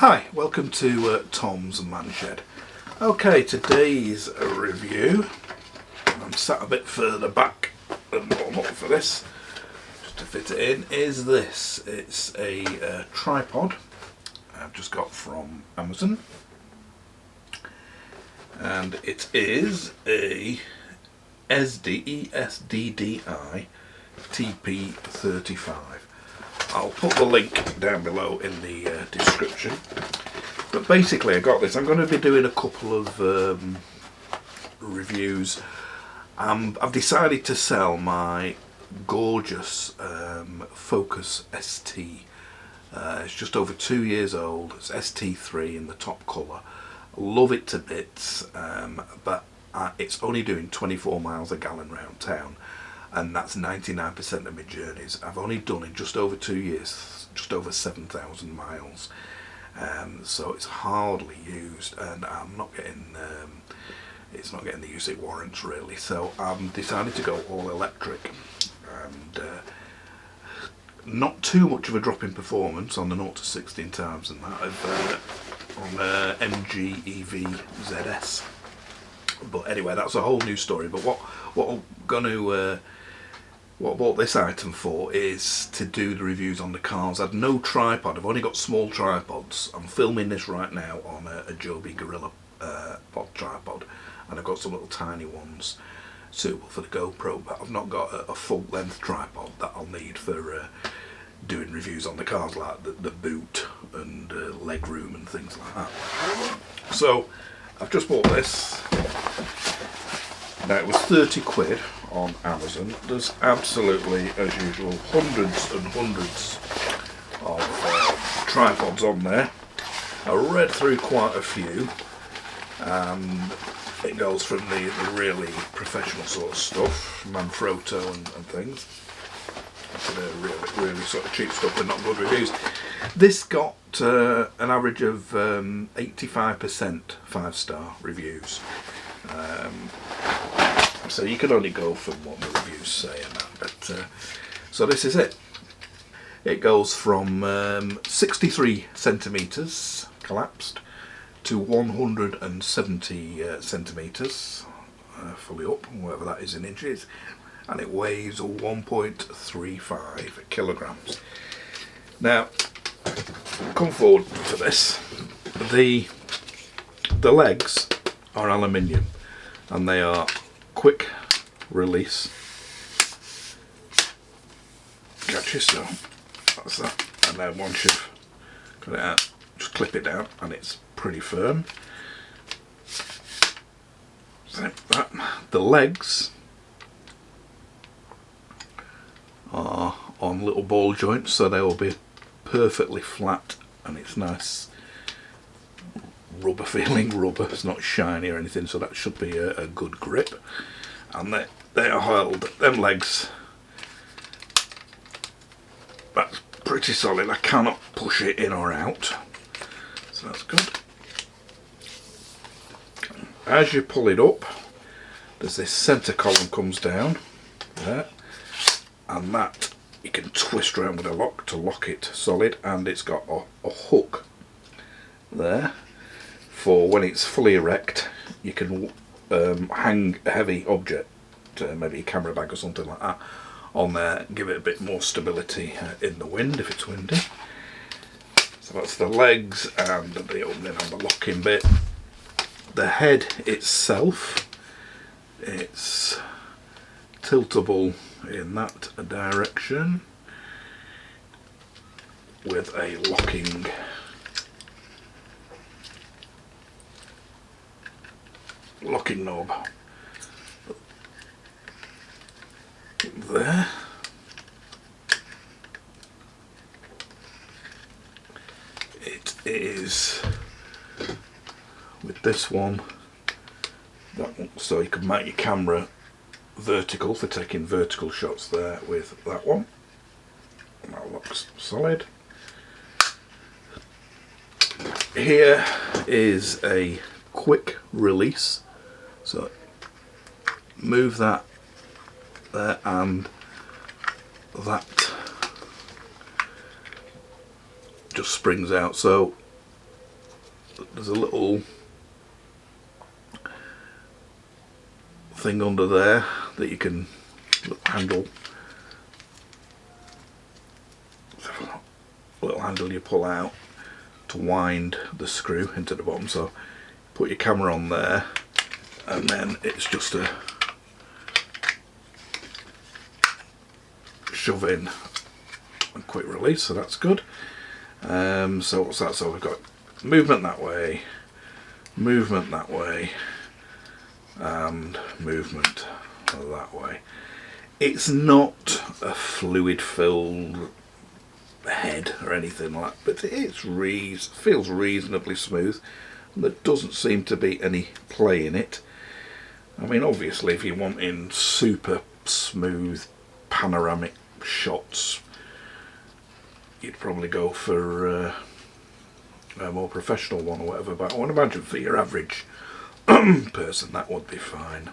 Hi, welcome to Tom's Manshed. Okay, today's review, I'm sat a bit further back than normal for this, just to fit it in, is this. It's a tripod I've just got from Amazon, and it is a ESDDI TP35. I'll put the link down below in the description. But basically I got this. I'm going to be doing a couple of reviews. I've decided to sell my gorgeous Focus ST. It's just over 2 years old. It's ST3 in the top colour. Love it to bits, but it's only doing 24 miles a gallon round town. And that's 99% of my journeys. I've only done in just over 2 years, just over 7,000 miles. So it's hardly used, and I'm not getting, it's not getting the use it warrants really. So I've decided to go all electric, and not too much of a drop in performance on the 0 to 16 times than that of on MG EV ZS. But anyway, that's a whole new story. But what I'm going to what I bought this item for is to do the reviews on the cars. I had no tripod, I've only got small tripods. I'm filming this right now on a Joby Gorilla pod tripod, and I've got some little tiny ones suitable for the GoPro, but I've not got a full length tripod that I'll need for doing reviews on the cars, like the boot and leg room and things like that. So I've just bought this. Now it was 30 quid on Amazon. There's absolutely, as usual, hundreds and hundreds of tripods on there. I read through quite a few, and it goes from the really professional sort of stuff, Manfrotto and things, to the really sort of cheap stuff with not good reviews. This got an average of 85% 5-star reviews. So you can only go from what the reviews say and that. But so this is it. It goes from 63 centimetres collapsed to 170 centimetres fully up, whatever that is in inches, and it weighs 1.35 kilograms. Now, come forward for this. The legs are aluminium, and they are quick release. Gotcha, so that's that. And then once you've got it out, just clip it down, and it's pretty firm. So that. The legs are on little ball joints, so they will be perfectly flat, and it's nice rubber feeling rubber. It's not shiny or anything, so that should be a good grip. And they are held, them legs, that's pretty solid. I cannot push it in or out, so that's good. As you pull it up, there's this centre column comes down there, and that you can twist around with a lock to lock it solid, and it's got a hook there for when it's fully erect. You can hang a heavy object, maybe a camera bag or something like that, on there, give it a bit more stability in the wind if it's windy. So that's the legs and the opening and the locking bit. The head itself, it's tiltable in that direction with a locking knob there. It is with this one, that one, so you can mount your camera vertical for taking vertical shots there with that one. That looks solid. Here is a quick release, so move that there, and that just springs out. So there's a little thing under there that you can handle. Little handle you pull out to wind the screw into the bottom. So put your camera on there, and then it's just a shove in and quick release, so that's good. So what's that? So we've got movement that way, movement that way, and movement that way. It's not a fluid filled head or anything like that, but it feels reasonably smooth. There doesn't seem to be any play in it. I mean, obviously if you want in super smooth panoramic shots, you'd probably go for a more professional one or whatever, but I would imagine for your average person that would be fine.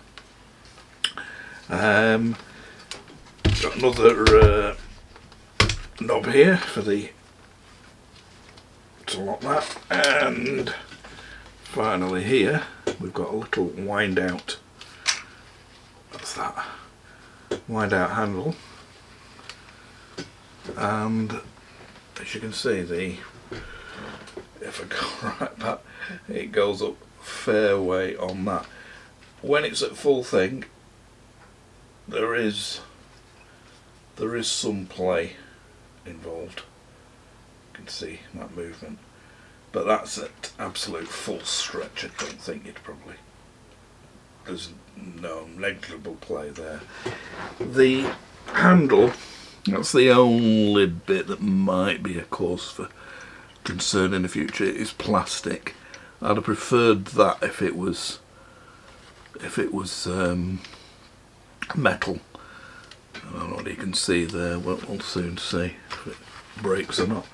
Got another knob here for to lock that, and finally here we've got a little wind out. That's that wind out handle, and as you can see, if I go right back, it goes up fair way on that. When it's at full thing, there is some play involved. You can see that movement, but that's at absolute full stretch. I don't think there's no negligible play there. The handle, that's the only bit that might be a cause for concern in the future. It is plastic. I'd have preferred that if it was metal. I don't know whether you can see there, we'll soon see if it breaks or not.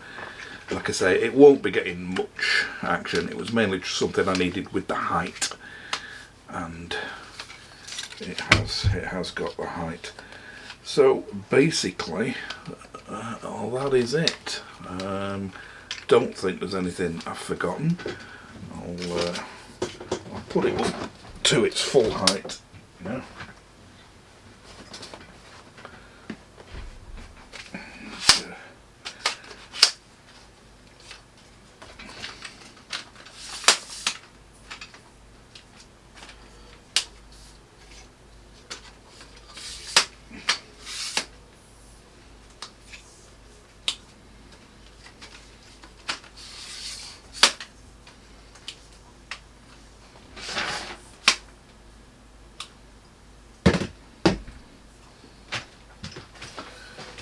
Like I say, it won't be getting much action. It was mainly just something I needed with the height, and it has got the height. So basically, that is it. Don't think there's anything I've forgotten. I'll put it up to its full height now.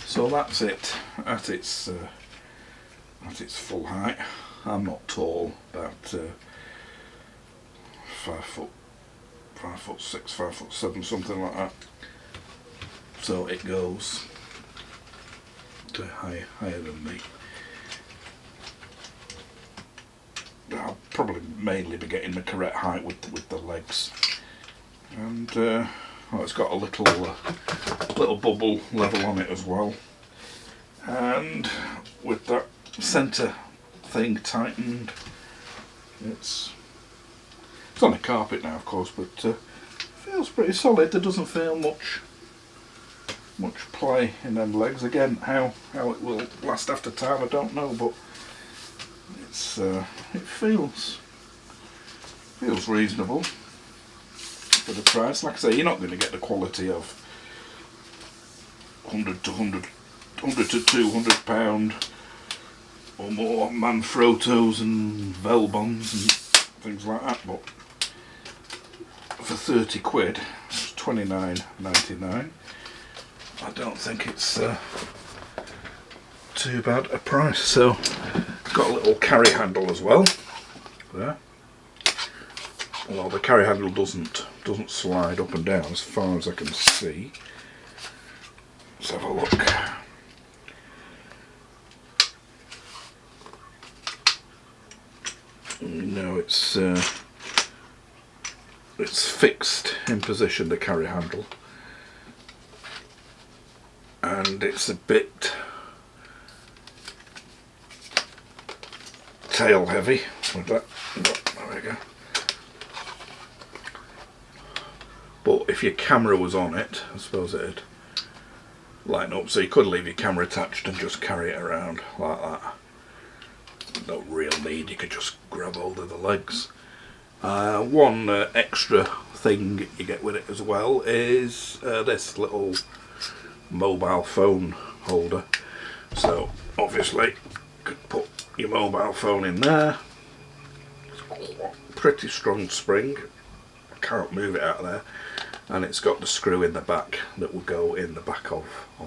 So that's it at its full height. I'm not tall, about 5'6", 5'7", something like that. So it goes to higher than me. I'll probably mainly be getting the correct height with the legs, and it's got a little bubble level on it as well, and with that centre thing tightened, it's on a carpet now, of course, but feels pretty solid. There doesn't feel much play in them legs. Again, how it will last after time, I don't know, but it feels reasonable for the price. Like I say, you're not going to get the quality of 100 to 200 pound or more Manfrottos and Velbons and things like that, but for 30 quid, it's £29.99. I don't think it's too bad a price. So got a little carry handle as well there. Well, the carry handle doesn't slide up and down as far as I can see. Let's have a look. No, it's fixed in position, the carry handle, and it's a bit tail heavy with that. There we go. But if your camera was on it, I suppose it'd line up, so you could leave your camera attached and just carry it around like that. No real need, you could just grab hold of the legs. One extra thing you get with it as well is this little mobile phone holder. So obviously you could put your mobile phone in there. Pretty strong spring, I can't move it out of there, and it's got the screw in the back that will go in the back of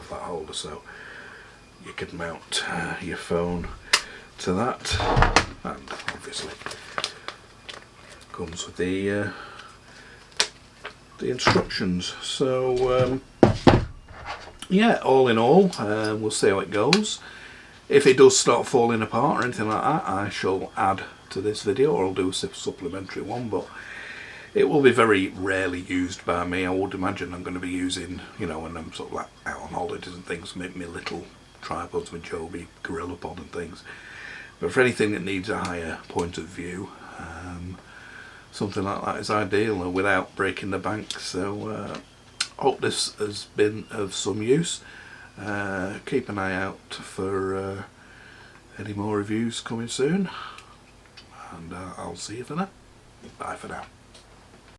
that holder, so you could mount your phone to that, and obviously comes with the instructions. So yeah, all in all, we'll see how it goes. If it does start falling apart or anything like that, I shall add to this video, or I'll do a supplementary one, but it will be very rarely used by me. I would imagine I'm going to be using, you know, when I'm sort of like out on holidays and things, make me little tripods with Joby Gorilla Pod and things. But for anything that needs a higher point of view, something like that is ideal without breaking the bank. So hope this has been of some use. Keep an eye out for any more reviews coming soon, and I'll see you for now. Bye for now.